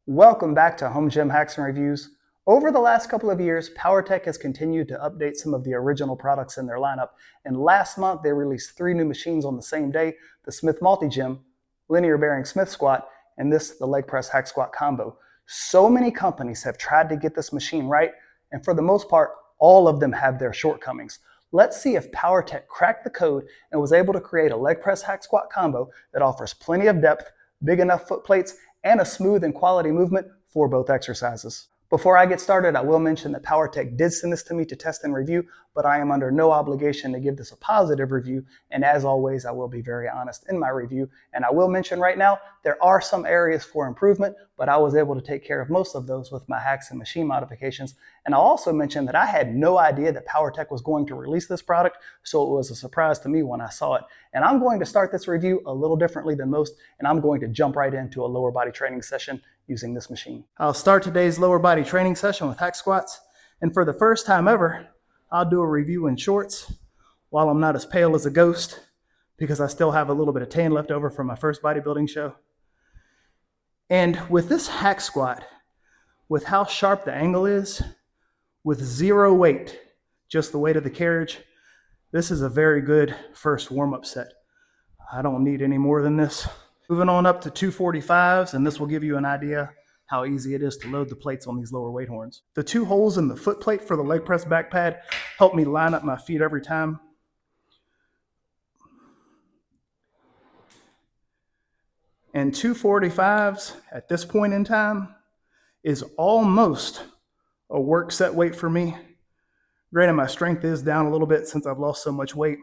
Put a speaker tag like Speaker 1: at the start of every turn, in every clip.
Speaker 1: Welcome back to Home Gym Hacks and Reviews. Over the last couple of years, Powertec has continued to update some of the original products in their lineup. And last month, they released 3 new machines on the same day: the Smith Multi-Gym, Linear Bearing Smith Squat, and the Leg Press Hack Squat Combo. So many companies have tried to get this machine right, and for the most part, all of them have their shortcomings. Let's see if Powertec cracked the code and was able to create a Leg Press Hack Squat Combo that offers plenty of depth, big enough foot plates, and a smooth and quality movement for both exercises. Before I get started, I will mention that Powertec did send this to me to test and review, but I am under no obligation to give this a positive review, and as always, I will be very honest in my review. And I will mention right now, there are some areas for improvement, but I was able to take care of most of those with my hacks and machine modifications. And I'll also mention that I had no idea that Powertec was going to release this product, so it was a surprise to me when I saw it. And I'm going to start this review a little differently than most, and I'm going to jump right into a lower body training session using this machine. I'll start today's lower body training session with hack squats, and for the first time ever, I'll do a review in shorts while I'm not as pale as a ghost, because I still have a little bit of tan left over from my first bodybuilding show. And with this hack squat, with how sharp the angle is, with zero weight, just the weight of the carriage, this is a very good first warm-up set. I don't need any more than this. Moving on up to 245s, and this will give you an idea how easy it is to load the plates on these lower weight horns. The 2 holes in the foot plate for the leg press back pad help me line up my feet every time. And 245s at this point in time is almost a work set weight for me. Granted, my strength is down a little bit since I've lost so much weight.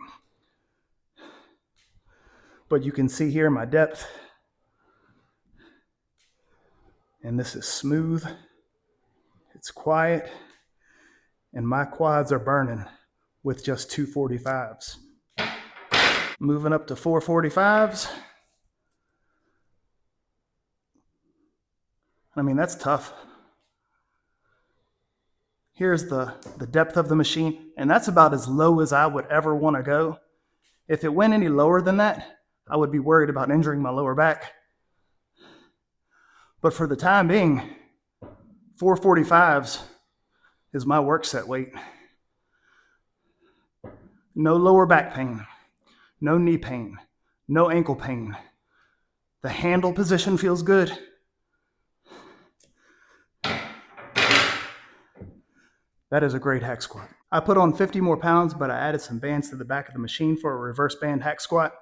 Speaker 1: But you can see here my depth. And this is smooth, it's quiet, and my quads are burning with just 245s. Moving up to 445s. I mean, that's tough. Here's the depth of the machine, and that's about as low as I would ever want to go. If it went any lower than that, I would be worried about injuring my lower back. But for the time being, 445s is my work set weight. No lower back pain, no knee pain, no ankle pain. The handle position feels good. That is a great hack squat. I put on 50 more pounds, but I added some bands to the back of the machine for a reverse band hack squat,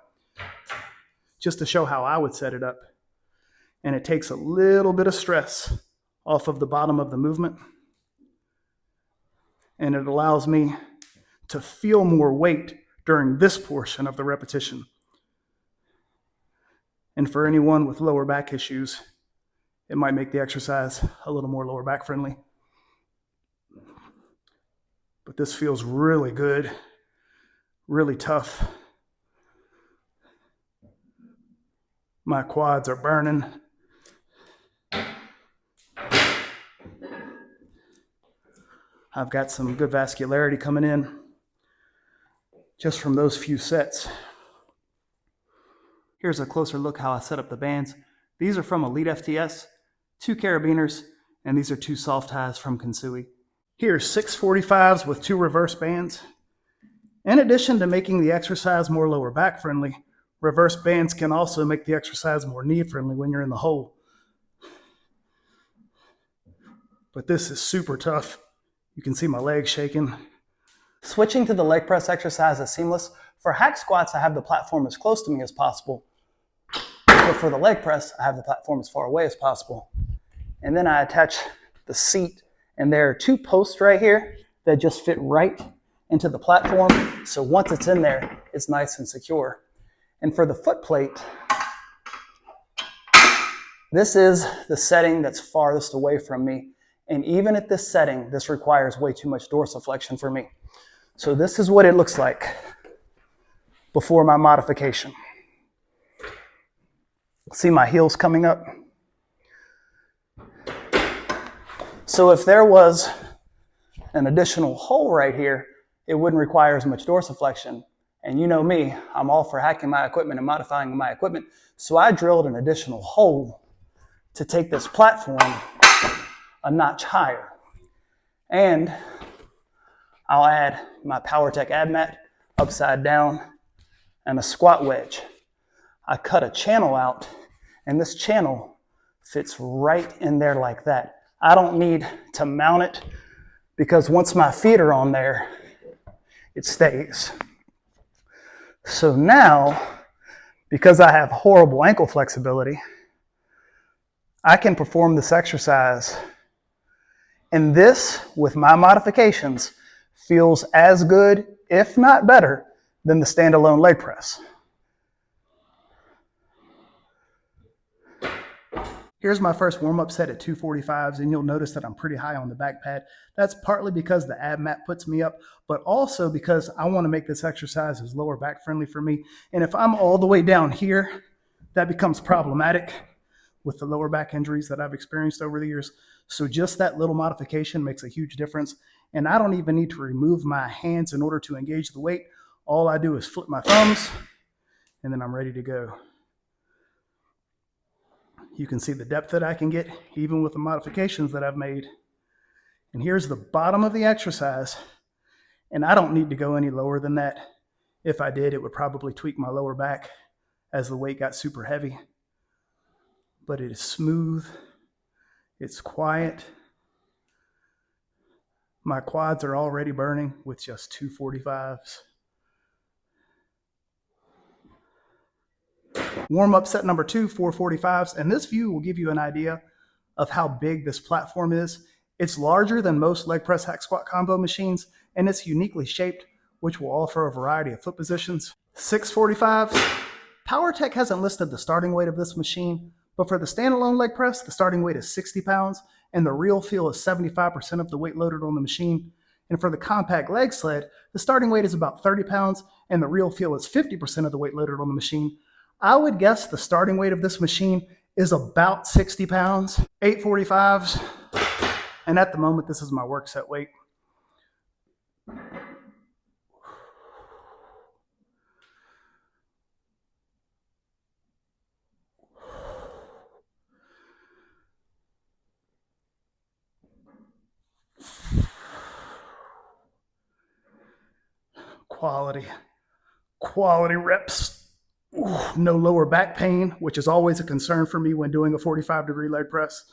Speaker 1: just to show how I would set it up. And it takes a little bit of stress off of the bottom of the movement. And it allows me to feel more weight during this portion of the repetition. And for anyone with lower back issues, it might make the exercise a little more lower back friendly. But this feels really good, really tough. My quads are burning. I've got some good vascularity coming in just from those few sets. Here's a closer look how I set up the bands. These are from Elite FTS, 2 carabiners, and these are 2 soft ties from Kensui. Here's 6 45s with 2 reverse bands. In addition to making the exercise more lower back friendly, reverse bands can also make the exercise more knee friendly when you're in the hole. But this is super tough. You can see my legs shaking. Switching to the leg press exercise is seamless. For hack squats, I have the platform as close to me as possible. But for the leg press, I have the platform as far away as possible. And then I attach the seat, and there are 2 posts right here that just fit right into the platform. So once it's in there, it's nice and secure. And for the foot plate, this is the setting that's farthest away from me. And even at this setting, this requires way too much dorsiflexion for me. So this is what it looks like before my modification. See my heels coming up? So if there was an additional hole right here, it wouldn't require as much dorsiflexion. And you know me, I'm all for hacking my equipment and modifying my equipment. So I drilled an additional hole to take this platform a notch higher. And I'll add my Powertec ab mat upside down and a squat wedge. I cut a channel out, and this channel fits right in there like that. I don't need to mount it because once my feet are on there, it stays. So now, because I have horrible ankle flexibility, I can perform this exercise. And this, with my modifications, feels as good, if not better, than the standalone leg press. Here's my first warm-up set at 245s, and you'll notice that I'm pretty high on the back pad. That's partly because the ab mat puts me up, but also because I want to make this exercise as lower back friendly for me. And if I'm all the way down here, that becomes problematic with the lower back injuries that I've experienced over the years. So just that little modification makes a huge difference. And I don't even need to remove my hands in order to engage the weight. All I do is flip my thumbs, and then I'm ready to go. You can see the depth that I can get, even with the modifications that I've made. And here's the bottom of the exercise. And I don't need to go any lower than that. If I did, it would probably tweak my lower back as the weight got super heavy. But it is smooth. It's quiet. My quads are already burning with just 245s. Warm-up set number 2, 445s, and this view will give you an idea of how big this platform is. It's larger than most leg press hack squat combo machines, and it's uniquely shaped, which will offer a variety of foot positions. 645s. Powertec hasn't listed the starting weight of this machine, but for the standalone leg press, the starting weight is 60 pounds, and the real feel is 75% of the weight loaded on the machine. And for the compact leg sled, the starting weight is about 30 pounds, and the real feel is 50% of the weight loaded on the machine. I would guess the starting weight of this machine is about 60 pounds. 845s, and at the moment, this is my work set weight. Quality reps. Ooh, no lower back pain, which is always a concern for me when doing a 45-degree leg press.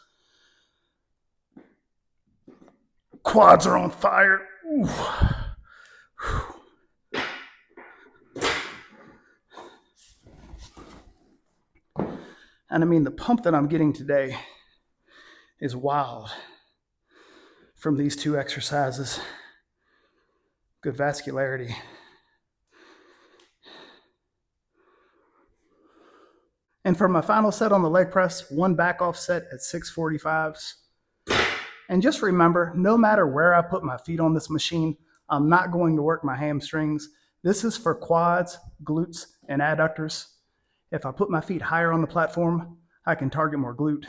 Speaker 1: Quads are on fire. Ooh. And I mean, the pump that I'm getting today is wild from these two exercises. Good vascularity. And for my final set on the leg press, one back off set at 645s. And just remember, no matter where I put my feet on this machine, I'm not going to work my hamstrings. This is for quads, glutes, and adductors. If I put my feet higher on the platform, I can target more glute.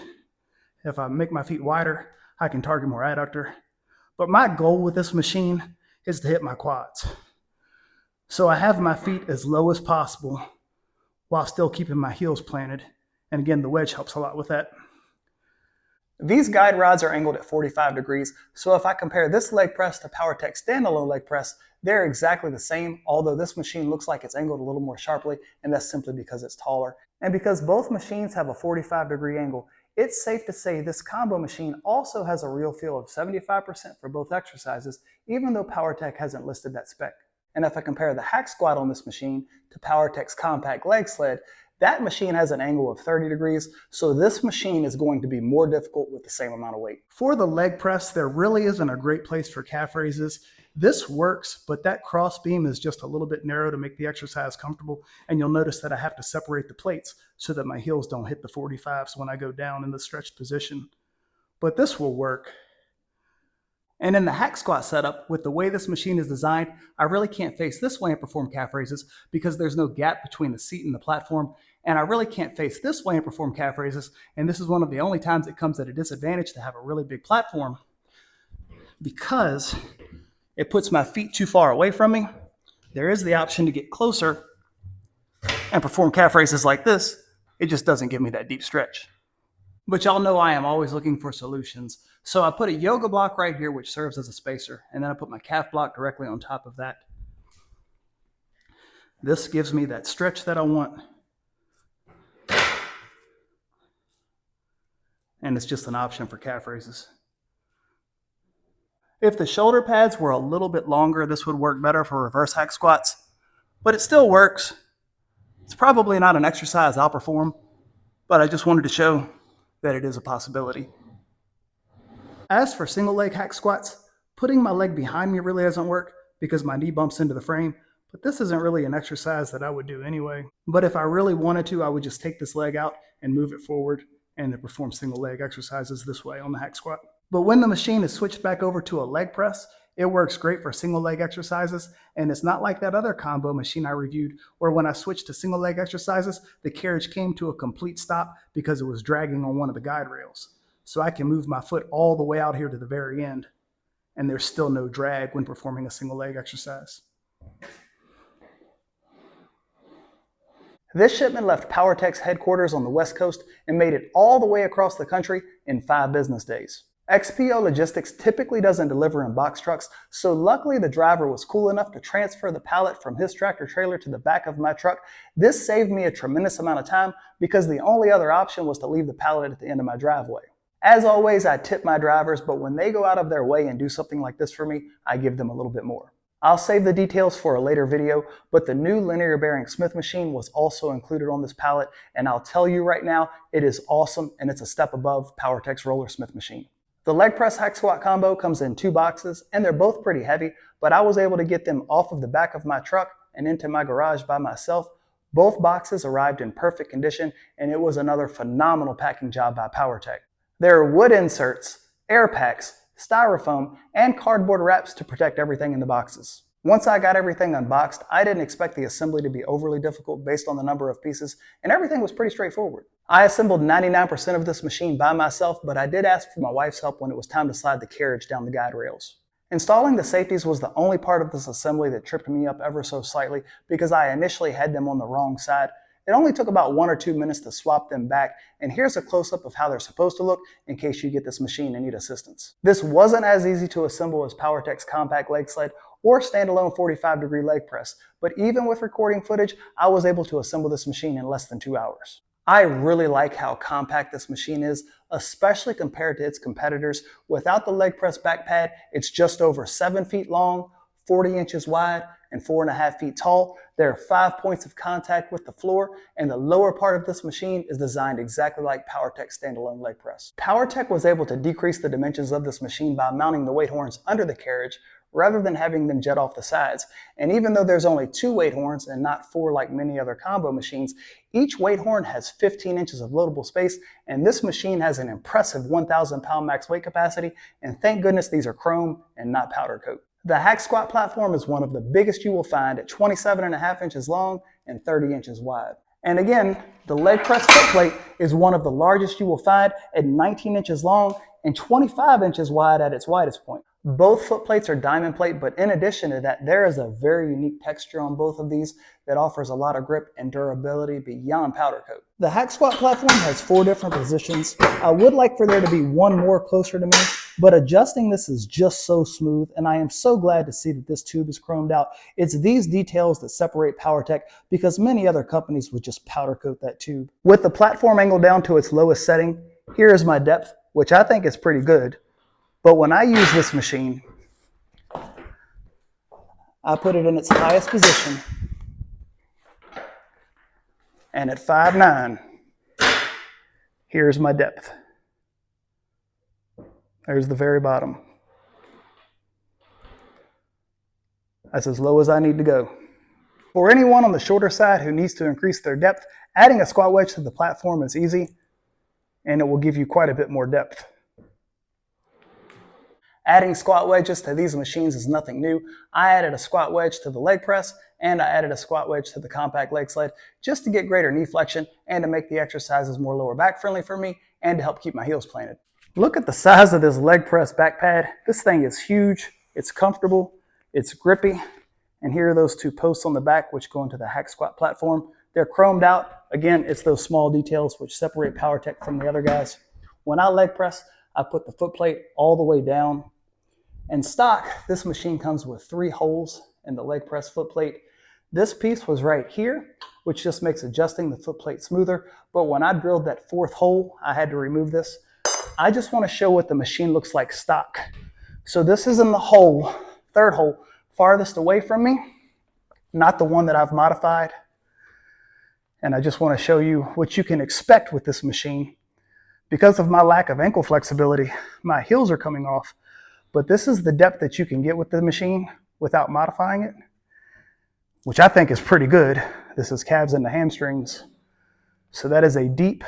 Speaker 1: If I make my feet wider, I can target more adductor. But my goal with this machine is to hit my quads. So I have my feet as low as possible while still keeping my heels planted. And again, the wedge helps a lot with that. These guide rods are angled at 45 degrees, so if I compare this leg press to Powertec standalone leg press, they're exactly the same, although this machine looks like it's angled a little more sharply, and that's simply because it's taller. And because both machines have a 45-degree angle, it's safe to say this combo machine also has a real feel of 75% for both exercises, even though Powertec hasn't listed that spec. And if I compare the hack squat on this machine to Powertec's compact leg sled, that machine has an angle of 30 degrees, so this machine is going to be more difficult with the same amount of weight. For the leg press, there really isn't a great place for calf raises. This works, but that cross beam is just a little bit narrow to make the exercise comfortable, and you'll notice that I have to separate the plates so that my heels don't hit the 45s when I go down in the stretched position. But this will work. And in the hack squat setup, with the way this machine is designed, I really can't face this way and perform calf raises because there's no gap between the seat and the platform. And I really can't face this way and perform calf raises. And this is one of the only times it comes at a disadvantage to have a really big platform because it puts my feet too far away from me. There is the option to get closer and perform calf raises like this. It just doesn't give me that deep stretch. But y'all know I am always looking for solutions. So I put a yoga block right here, which serves as a spacer, and then I put my calf block directly on top of that. This gives me that stretch that I want. And it's just an option for calf raises. If the shoulder pads were a little bit longer, this would work better for reverse hack squats, but it still works. It's probably not an exercise I'll perform, but I just wanted to show that it is a possibility. As for single leg hack squats, putting my leg behind me really doesn't work because my knee bumps into the frame, but this isn't really an exercise that I would do anyway. But if I really wanted to, I would just take this leg out and move it forward and then perform single leg exercises this way on the hack squat. But when the machine is switched back over to a leg press, it works great for single leg exercises, and it's not like that other combo machine I reviewed where when I switched to single leg exercises, the carriage came to a complete stop because it was dragging on one of the guide rails. So I can move my foot all the way out here to the very end, and there's still no drag when performing a single leg exercise. This shipment left Powertec's headquarters on the West Coast and made it all the way across the country in 5 business days. XPO Logistics typically doesn't deliver in box trucks, so luckily the driver was cool enough to transfer the pallet from his tractor trailer to the back of my truck. This saved me a tremendous amount of time because the only other option was to leave the pallet at the end of my driveway. As always, I tip my drivers, but when they go out of their way and do something like this for me, I give them a little bit more. I'll save the details for a later video, but the new linear bearing Smith machine was also included on this pallet, and I'll tell you right now, it is awesome and it's a step above Powertec's roller Smith machine. The leg press hack squat combo comes in 2 boxes, and they're both pretty heavy, but I was able to get them off of the back of my truck and into my garage by myself. Both boxes arrived in perfect condition, and it was another phenomenal packing job by Powertec. There are wood inserts, air packs, styrofoam, and cardboard wraps to protect everything in the boxes. Once I got everything unboxed, I didn't expect the assembly to be overly difficult based on the number of pieces, and everything was pretty straightforward. I assembled 99% of this machine by myself, but I did ask for my wife's help when it was time to slide the carriage down the guide rails. Installing the safeties was the only part of this assembly that tripped me up ever so slightly because I initially had them on the wrong side. It only took about 1 or 2 minutes to swap them back, and here's a close-up of how they're supposed to look in case you get this machine and need assistance. This wasn't as easy to assemble as Powertec's compact leg sled or standalone 45-degree leg press, but even with recording footage, I was able to assemble this machine in less than 2 hours. I really like how compact this machine is, especially compared to its competitors. Without the leg press back pad, it's just over 7 feet long, 40 inches wide, and 4.5 feet tall. There are 5 points of contact with the floor, and the lower part of this machine is designed exactly like Powertec's standalone leg press. Powertec was able to decrease the dimensions of this machine by mounting the weight horns under the carriage rather than having them jet off the sides. And even though there's only 2 weight horns and not 4 like many other combo machines, each weight horn has 15 inches of loadable space, and this machine has an impressive 1,000 pound max weight capacity, and thank goodness these are chrome and not powder coat. The hack squat platform is one of the biggest you will find at 27.5 inches long and 30 inches wide. And again, the leg press foot plate is one of the largest you will find at 19 inches long and 25 inches wide at its widest point. Both foot plates are diamond plate, but in addition to that, there is a very unique texture on both of these that offers a lot of grip and durability beyond powder coat. The hack squat platform has 4 different positions. I would like for there to be one more closer to me, but adjusting this is just so smooth, and I am so glad to see that this tube is chromed out. It's these details that separate Powertec because many other companies would just powder coat that tube. With the platform angled down to its lowest setting, here is my depth, which I think is pretty good. But when I use this machine, I put it in its highest position, and at 5'9", here's my depth. There's the very bottom. That's as low as I need to go. For anyone on the shorter side who needs to increase their depth, adding a squat wedge to the platform is easy, and it will give you quite a bit more depth. Adding squat wedges to these machines is nothing new. I added a squat wedge to the leg press, and I added a squat wedge to the compact leg sled just to get greater knee flexion and to make the exercises more lower back friendly for me and to help keep my heels planted. Look at the size of this leg press back pad. This thing is huge, it's comfortable, it's grippy, and here are those 2 posts on the back which go into the hack squat platform. They're chromed out. Again, it's those small details which separate Powertec from the other guys. When I leg press, I put the foot plate all the way down. In stock, this machine comes with 3 holes in the leg press foot plate. This piece was right here, which just makes adjusting the foot plate smoother. But when I drilled that 4th hole, I had to remove this. I just want to show what the machine looks like stock. So this is in the hole, 3rd hole, farthest away from me, not the one that I've modified. And I just want to show you what you can expect with this machine. Because of my lack of ankle flexibility, my heels are coming off. But this is the depth that you can get with the machine without modifying it, which I think is pretty good. This is calves into hamstrings. So that is a deep,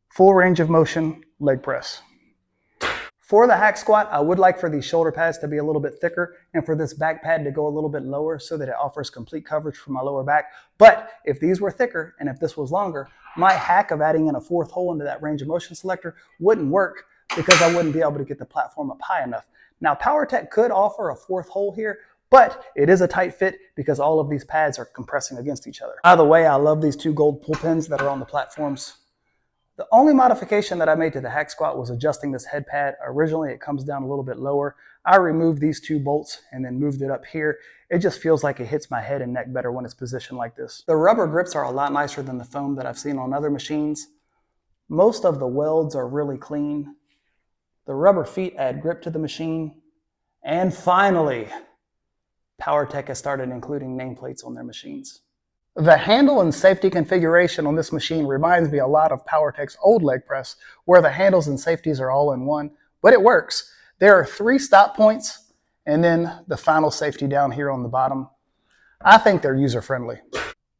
Speaker 1: full range of motion leg press. For the hack squat, I would like for these shoulder pads to be a little bit thicker and for this back pad to go a little bit lower so that it offers complete coverage for my lower back. But if these were thicker and if this was longer, my hack of adding in a 4th hole into that range of motion selector wouldn't work because I wouldn't be able to get the platform up high enough. Now, Powertec could offer a 4th hole here, but it is a tight fit because all of these pads are compressing against each other. By the way, I love these 2 gold pull pins that are on the platforms. The only modification that I made to the hack squat was adjusting this head pad. Originally, it comes down a little bit lower. I removed these 2 bolts and then moved it up here. It just feels like it hits my head and neck better when it's positioned like this. The rubber grips are a lot nicer than the foam that I've seen on other machines. Most of the welds are really clean. The rubber feet add grip to the machine. And finally, Powertec has started including nameplates on their machines. The handle and safety configuration on this machine reminds me a lot of Powertec's old leg press, where the handles and safeties are all in one, but it works. There are 3 stop points, and then the final safety down here on the bottom. I think they're user-friendly.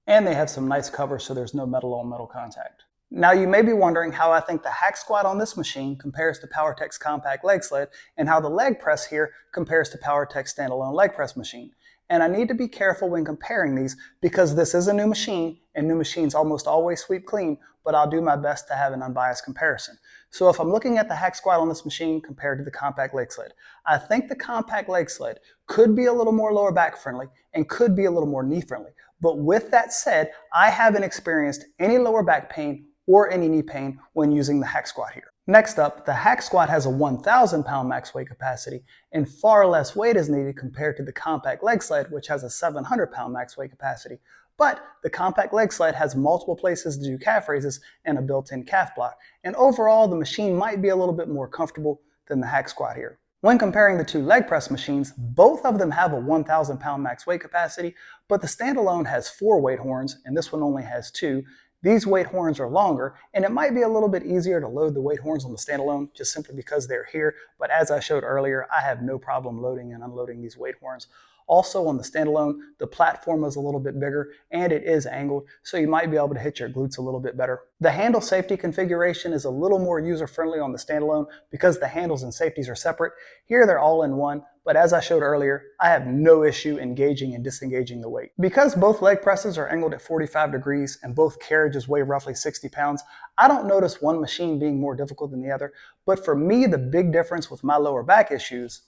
Speaker 1: And they have some nice cover so there's no metal-on-metal contact. Now you may be wondering how I think the hack squat on this machine compares to Powertec's compact leg sled, and how the leg press here compares to Powertec's standalone leg press machine. And I need to be careful when comparing these because this is a new machine and new machines almost always sweep clean, but I'll do my best to have an unbiased comparison. So if I'm looking at the hack squat on this machine compared to the compact leg sled, I think the compact leg sled could be a little more lower back friendly and could be a little more knee friendly. But with that said, I haven't experienced any lower back pain or any knee pain when using the hack squat here. Next up, the hack squat has a 1,000 pound max weight capacity and far less weight is needed compared to the compact leg sled, which has a 700 pound max weight capacity. But the compact leg sled has multiple places to do calf raises and a built-in calf block. And overall, the machine might be a little bit more comfortable than the hack squat here. When comparing the 2 leg press machines, both of them have a 1,000 pound max weight capacity, but the standalone has 4 weight horns and this one only has 2. These weight horns are longer, and it might be a little bit easier to load the weight horns on the standalone just simply because they're here, but as I showed earlier, I have no problem loading and unloading these weight horns. Also on the standalone, the platform is a little bit bigger and it is angled, so you might be able to hit your glutes a little bit better. The handle safety configuration is a little more user-friendly on the standalone because the handles and safeties are separate. Here they're all in one, but as I showed earlier, I have no issue engaging and disengaging the weight. Because both leg presses are angled at 45 degrees and both carriages weigh roughly 60 pounds, I don't notice one machine being more difficult than the other, but for me, the big difference with my lower back issues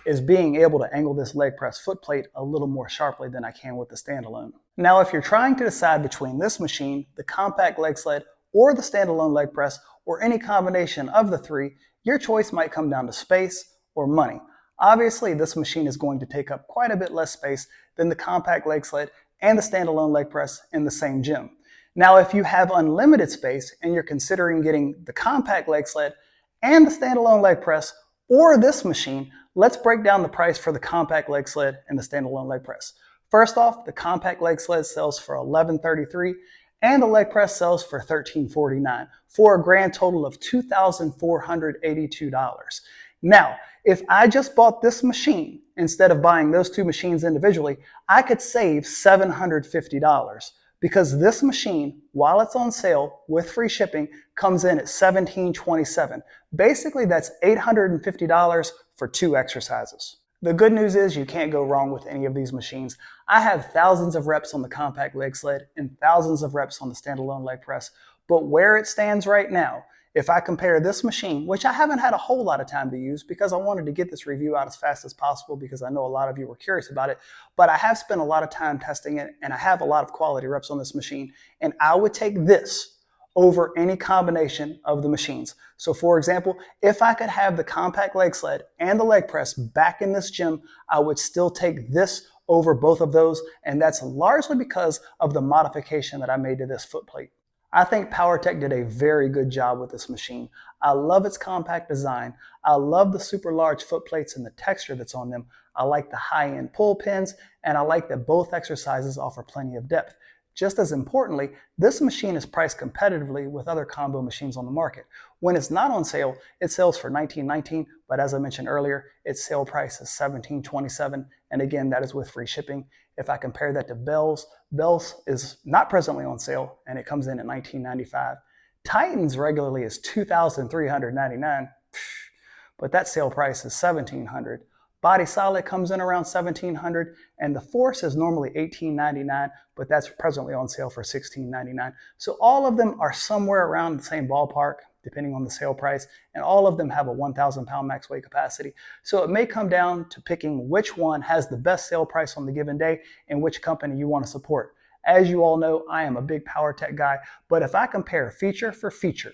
Speaker 1: is being able to angle this leg press foot plate a little more sharply than I can with the standalone. Now, if you're trying to decide between this machine, the compact leg sled, or the standalone leg press, or any combination of the 3, your choice might come down to space or money. Obviously, this machine is going to take up quite a bit less space than the compact leg sled and the standalone leg press in the same gym. Now, if you have unlimited space and you're considering getting the compact leg sled and the standalone leg press or this machine, let's break down the price for the compact leg sled and the standalone leg press. First off, the compact leg sled sells for $1,133 and the leg press sells for $1,349 for a grand total of $2,482. Now, if I just bought this machine instead of buying those 2 machines individually, I could save $750 because this machine, while it's on sale with free shipping, comes in at $1,727. Basically, that's $850 for 2 exercises. The good news is you can't go wrong with any of these machines. I have thousands of reps on the compact leg sled and thousands of reps on the standalone leg press, but where it stands right now, if I compare this machine, which I haven't had a whole lot of time to use because I wanted to get this review out as fast as possible because I know a lot of you were curious about it, but I have spent a lot of time testing it and I have a lot of quality reps on this machine, and I would take this over any combination of the machines. So for example, if I could have the compact leg sled and the leg press back in this gym, I would still take this over both of those, and that's largely because of the modification that I made to this foot plate. I think Powertec did a very good job with this machine. I love its compact design. I love the super large foot plates and the texture that's on them. I like the high-end pull pins, and I like that both exercises offer plenty of depth. Just as importantly, this machine is priced competitively with other combo machines on the market. When it's not on sale, it sells for $19.19, but as I mentioned earlier, its sale price is $17.27, and again, that is with free shipping. If I compare that to Bell's is not presently on sale, and it comes in at $19.95. Titan's regularly is $2,399, but that sale price is $1,700. Body Solid comes in around $1,700, and the Force is normally $18.99, but that's presently on sale for $16.99. So all of them are somewhere around the same ballpark, depending on the sale price, and all of them have a 1,000 pound max weight capacity. So it may come down to picking which one has the best sale price on the given day and which company you want to support. As you all know, I am a big Powertec guy, but if I compare feature for feature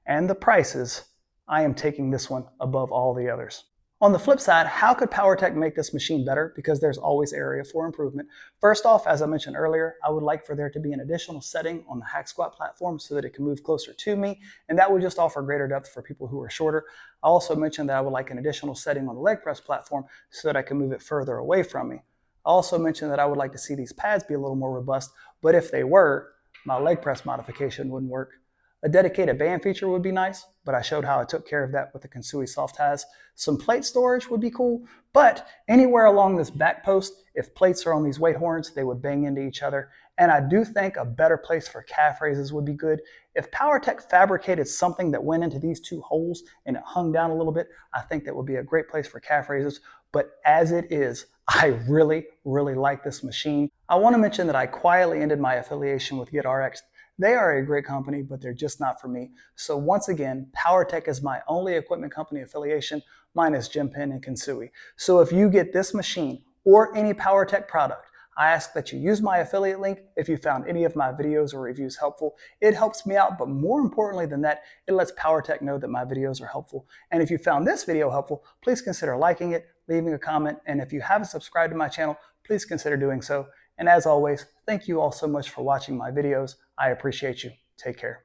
Speaker 1: and the prices, I am taking this one above all the others. On the flip side, how could Powertec make this machine better? Because there's always area for improvement. First off, as I mentioned earlier, I would like for there to be an additional setting on the hack squat platform so that it can move closer to me, and that would just offer greater depth for people who are shorter. I also mentioned that I would like an additional setting on the leg press platform so that I can move it further away from me. I also mentioned that I would like to see these pads be a little more robust, but if they were, my leg press modification wouldn't work. A dedicated band feature would be nice, but I showed how I took care of that with the Kensui soft ties. Some plate storage would be cool, but anywhere along this back post, if plates are on these weight horns, they would bang into each other. And I do think a better place for calf raises would be good. If Powertec fabricated something that went into these two holes and it hung down a little bit, I think that would be a great place for calf raises. But as it is, I really like this machine. I want to mention that I quietly ended my affiliation with GetRx. They are a great company, but they're just not for me. So once again, Powertec is my only equipment company affiliation. Mine is GymPin and Kensui. So if you get this machine or any Powertec product, I ask that you use my affiliate link if you found any of my videos or reviews helpful. It helps me out, but more importantly than that, it lets Powertec know that my videos are helpful. And if you found this video helpful, please consider liking it, leaving a comment, and if you haven't subscribed to my channel, please consider doing so. And as always, thank you all so much for watching my videos. I appreciate you. Take care.